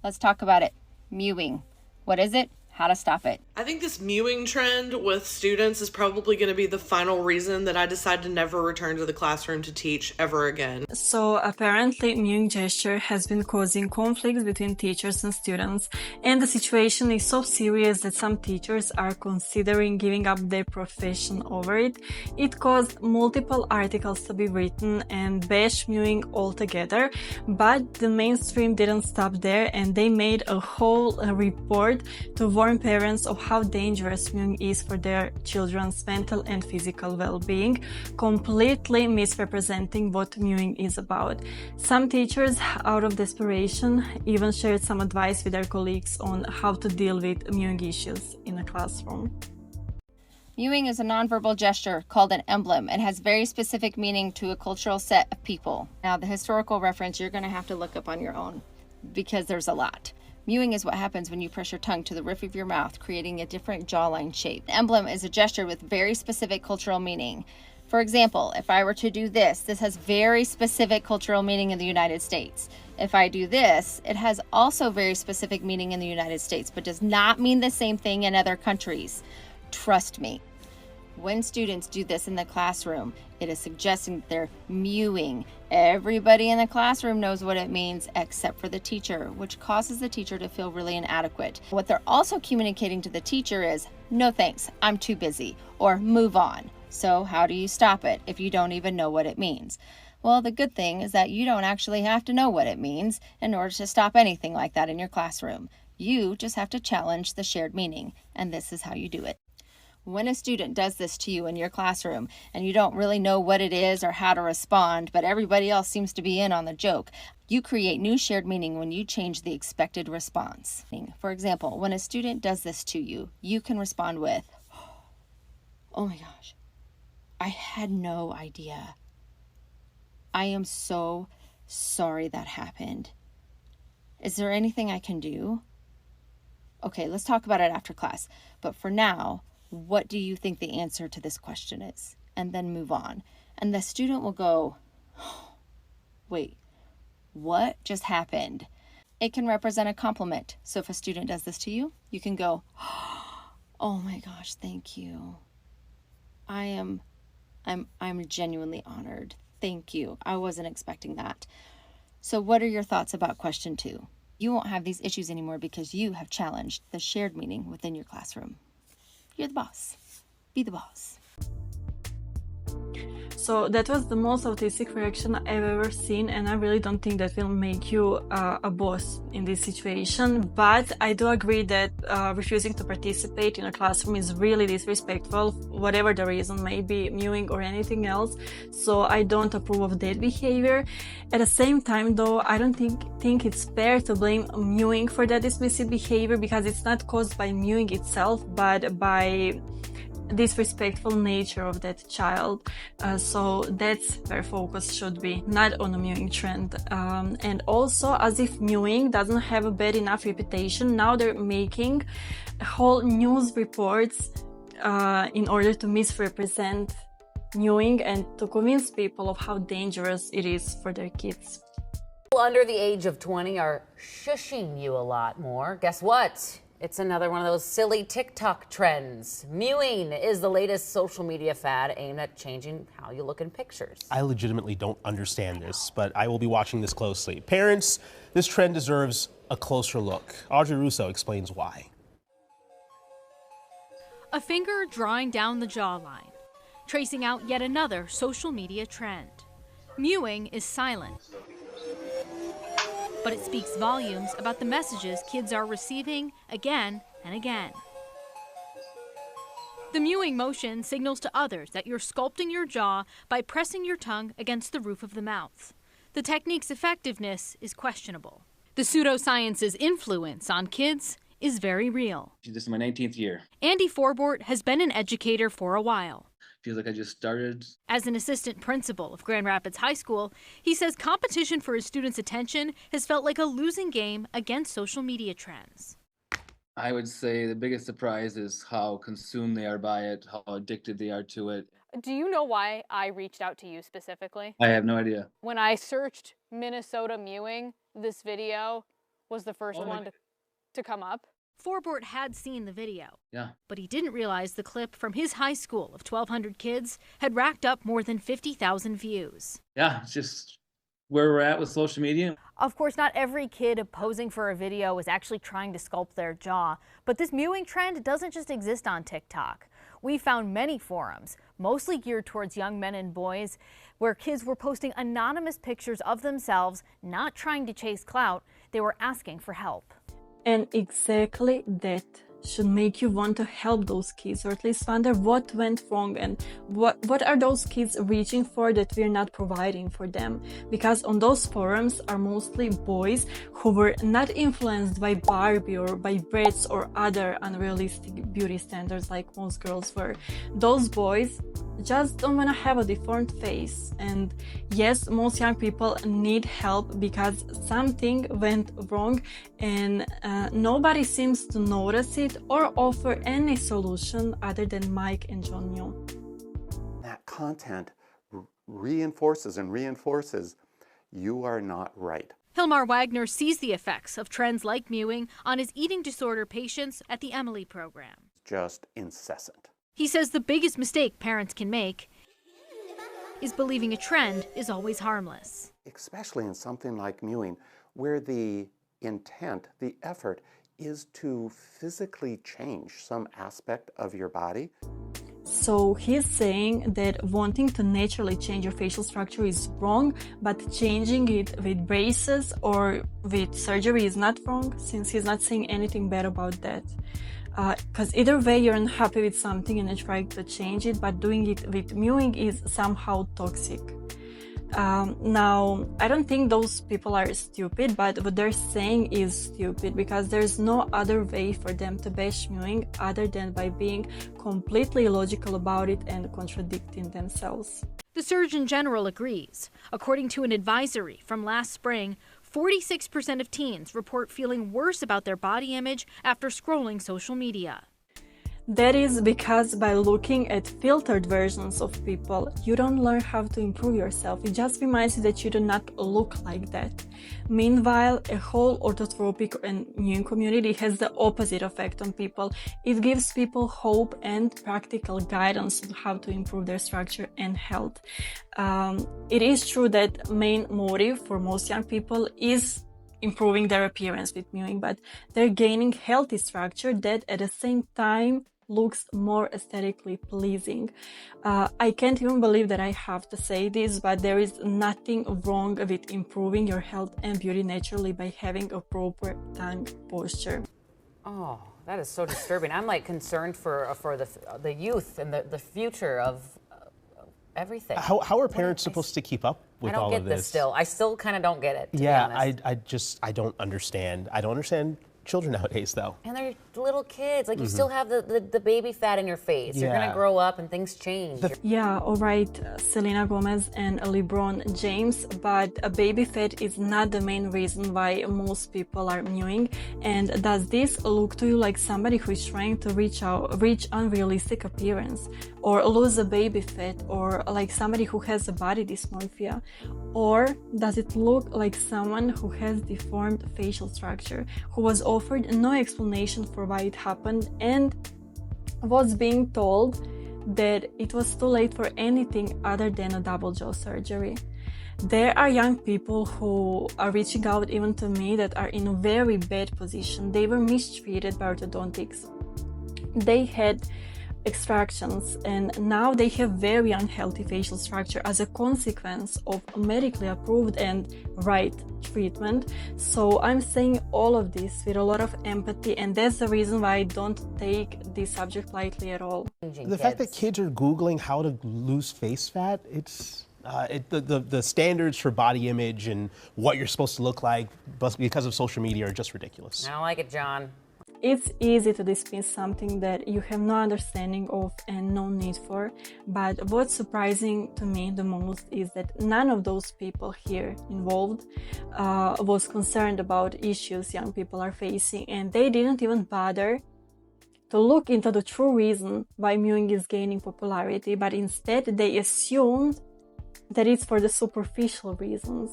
Let's talk about it. Mewing. What is it? How to stop it. I think this mewing trend with students is probably going to be the final reason that I decide to never return to the classroom to teach ever again. So apparently mewing gesture has been causing conflicts between teachers and students, and the situation is so serious that some teachers are considering giving up their profession over it. It caused multiple articles to be written and bash mewing altogether, but the mainstream didn't stop there, and they made a whole report to warn parents of how dangerous mewing is for their children's mental and physical well-being, completely misrepresenting what mewing is about. Some teachers, out of desperation, even shared some advice with their colleagues on how to deal with mewing issues in a classroom. Mewing is a nonverbal gesture called an emblem and has very specific meaning to a cultural set of people. Now, the historical reference you're going to have to look up on your own because there's a lot. Mewing is what happens when you press your tongue to the roof of your mouth, creating a different jawline shape. The emblem is a gesture with very specific cultural meaning. For example, if I were to do this has very specific cultural meaning in the United States. If I do this, it has also very specific meaning in the United States, but does not mean the same thing in other countries. Trust me. When students do this in the classroom, it is suggesting that they're mewing. Everybody in the classroom knows what it means except for the teacher, which causes the teacher to feel really inadequate. What they're also communicating to the teacher is, no thanks, I'm too busy, or move on. So how do you stop it if you don't even know what it means? Well, the good thing is that you don't actually have to know what it means in order to stop anything like that in your classroom. You just have to challenge the shared meaning, and this is how you do it. When a student does this to you in your classroom and you don't really know what it is or how to respond, but everybody else seems to be in on the joke, you create new shared meaning when you change the expected response. For example, when a student does this to you, you can respond with, oh my gosh, I had no idea. I am so sorry that happened. Is there anything I can do? Okay, let's talk about it after class. But for now, what do you think the answer to this question is? And then move on. And the student will go, wait, what just happened? It can represent a compliment. So if a student does this to you, you can go, oh my gosh, thank you. I'm genuinely honored. Thank you. I wasn't expecting that. So what are your thoughts about question 2? You won't have these issues anymore because you have challenged the shared meaning within your classroom. You're the boss. Be the boss. So that was the most autistic reaction I've ever seen, and I really don't think that will make you a boss in this situation. But I do agree that refusing to participate in a classroom is really disrespectful, whatever the reason may be, mewing or anything else. So I don't approve of that behavior. At the same time, though, I don't think it's fair to blame mewing for that dismissive behavior, because it's not caused by mewing itself, but by disrespectful nature of that child. So that's where focus should be, not on a mewing trend. And also, as if mewing doesn't have a bad enough reputation, now they're making whole news reports in order to misrepresent mewing and to convince people of how dangerous it is for their kids. People under the age of 20 are shushing you a lot more. Guess what? It's another one of those silly TikTok trends. Mewing is the latest social media fad aimed at changing how you look in pictures. I legitimately don't understand this, but I will be watching this closely. Parents, this trend deserves a closer look. Audrey Russo explains why. A finger drawing down the jawline, tracing out yet another social media trend. Mewing is silent, but it speaks volumes about the messages kids are receiving again and again. The mewing motion signals to others that you're sculpting your jaw by pressing your tongue against the roof of the mouth. The technique's effectiveness is questionable. The pseudoscience's influence on kids is very real. This is my 19th year. Andy Forbort has been an educator for a while. Feels like I just started. As an assistant principal of Grand Rapids High School, he says competition for his students' attention has felt like a losing game against social media trends. I would say the biggest surprise is how consumed they are by it, how addicted they are to it. Do you know why I reached out to you specifically? I have no idea. When I searched Minnesota mewing, this video was the first one to come up. Forbort had seen the video. Yeah. But he didn't realize the clip from his high school of 1,200 kids had racked up more than 50,000 views. Yeah, it's just where we're at with social media. Of course, not every kid posing for a video is actually trying to sculpt their jaw, but this mewing trend doesn't just exist on TikTok. We found many forums, mostly geared towards young men and boys, where kids were posting anonymous pictures of themselves, not trying to chase clout, they were asking for help. And exactly that should make you want to help those kids, or at least wonder what went wrong and what are those kids reaching for that we're not providing for them. Because on those forums are mostly boys who were not influenced by Barbie or by Bratz or other unrealistic beauty standards like most girls were. Those boys just don't want to have a deformed face. And yes, most young people need help because something went wrong and nobody seems to notice it or offer any solution other than Mike and John knew. That content reinforces and reinforces you are not right. Hilmar Wagner sees the effects of trends like mewing on his eating disorder patients at the Emily program. Just incessant. He says the biggest mistake parents can make is believing a trend is always harmless. Especially in something like mewing, where the intent, the effort, is to physically change some aspect of your body. So he's saying that wanting to naturally change your facial structure is wrong, but changing it with braces or with surgery is not wrong, since he's not saying anything bad about that. Because either way you're unhappy with something and you're trying to change it, but doing it with mewing is somehow toxic. Now, I don't think those people are stupid, but what they're saying is stupid because there's no other way for them to bash mewing other than by being completely illogical about it and contradicting themselves. The Surgeon General agrees. According to an advisory from last spring, 46% of teens report feeling worse about their body image after scrolling social media. That is because by looking at filtered versions of people, you don't learn how to improve yourself. It just reminds you that you do not look like that. Meanwhile, a whole orthotropic and mewing community has the opposite effect on people. It gives people hope and practical guidance on how to improve their structure and health. It is true that main motive for most young people is improving their appearance with mewing, but they're gaining healthy structure that at the same time looks more aesthetically pleasing. I can't even believe that I have to say this, but there is nothing wrong with improving your health and beauty naturally by having a proper tongue posture. Oh, that is so disturbing. I'm like concerned for the youth and the future of everything. How are parents supposed to keep up with all of this? I don't get this still. I still kind of don't get it, to be Yeah, honest. I don't understand. I don't understand children nowadays, though. And they're little kids. Like, you still have the baby fat in your face. You're going to grow up and things change. Yeah, all right, Selena Gomez and LeBron James, but a baby fat is not the main reason why most people are mewing. And does this look to you like somebody who is trying to reach unrealistic appearance, or lose a baby fat, or like somebody who has a body dysmorphia? Or does it look like someone who has deformed facial structure, who was offered no explanation for why it happened and was being told that it was too late for anything other than a double jaw surgery? There are young people who are reaching out even to me that are in a very bad position. They were mistreated by orthodontics. They had extractions and now they have very unhealthy facial structure as a consequence of medically approved and right treatment. So I'm saying all of this with a lot of empathy, and that's the reason why I don't take this subject lightly at all. The fact that kids are Googling how to lose face fat, it's the standards for body image and what you're supposed to look like because of social media are just ridiculous. I don't like it, John. It's easy to dismiss something that you have no understanding of and no need for, but what's surprising to me the most is that none of those people here involved was concerned about issues young people are facing, and they didn't even bother to look into the true reason why mewing is gaining popularity, but instead they assumed that it's for the superficial reasons.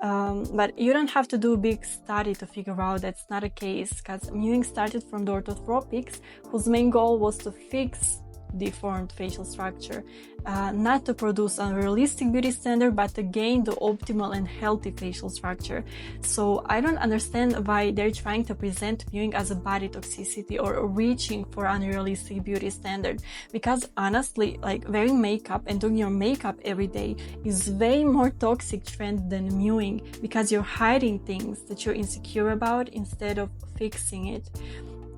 But you don't have to do a big study to figure out that's not a case, because mewing started from the orthotropics, whose main goal was to fix deformed facial structure, not to produce unrealistic beauty standard, but to gain the optimal and healthy facial structure. So I don't understand why they're trying to present mewing as a body toxicity or reaching for unrealistic beauty standard, because honestly, like wearing makeup and doing your makeup every day is way more toxic trend than mewing, because you're hiding things that you're insecure about instead of fixing it.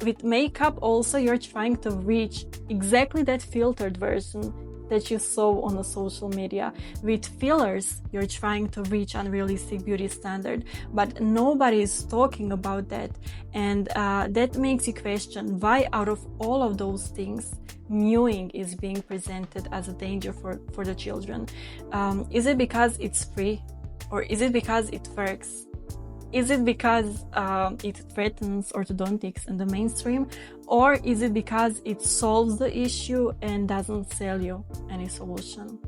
With makeup also, you're trying to reach exactly that filtered version that you saw on the social media. With fillers, you're trying to reach unrealistic beauty standard, but nobody is talking about that. And that makes you question why out of all of those things, mewing is being presented as a danger for the children. Is it because it's free? Or is it because it works? Is it because it threatens orthodontics in the mainstream? Or is it because it solves the issue and doesn't sell you any solution?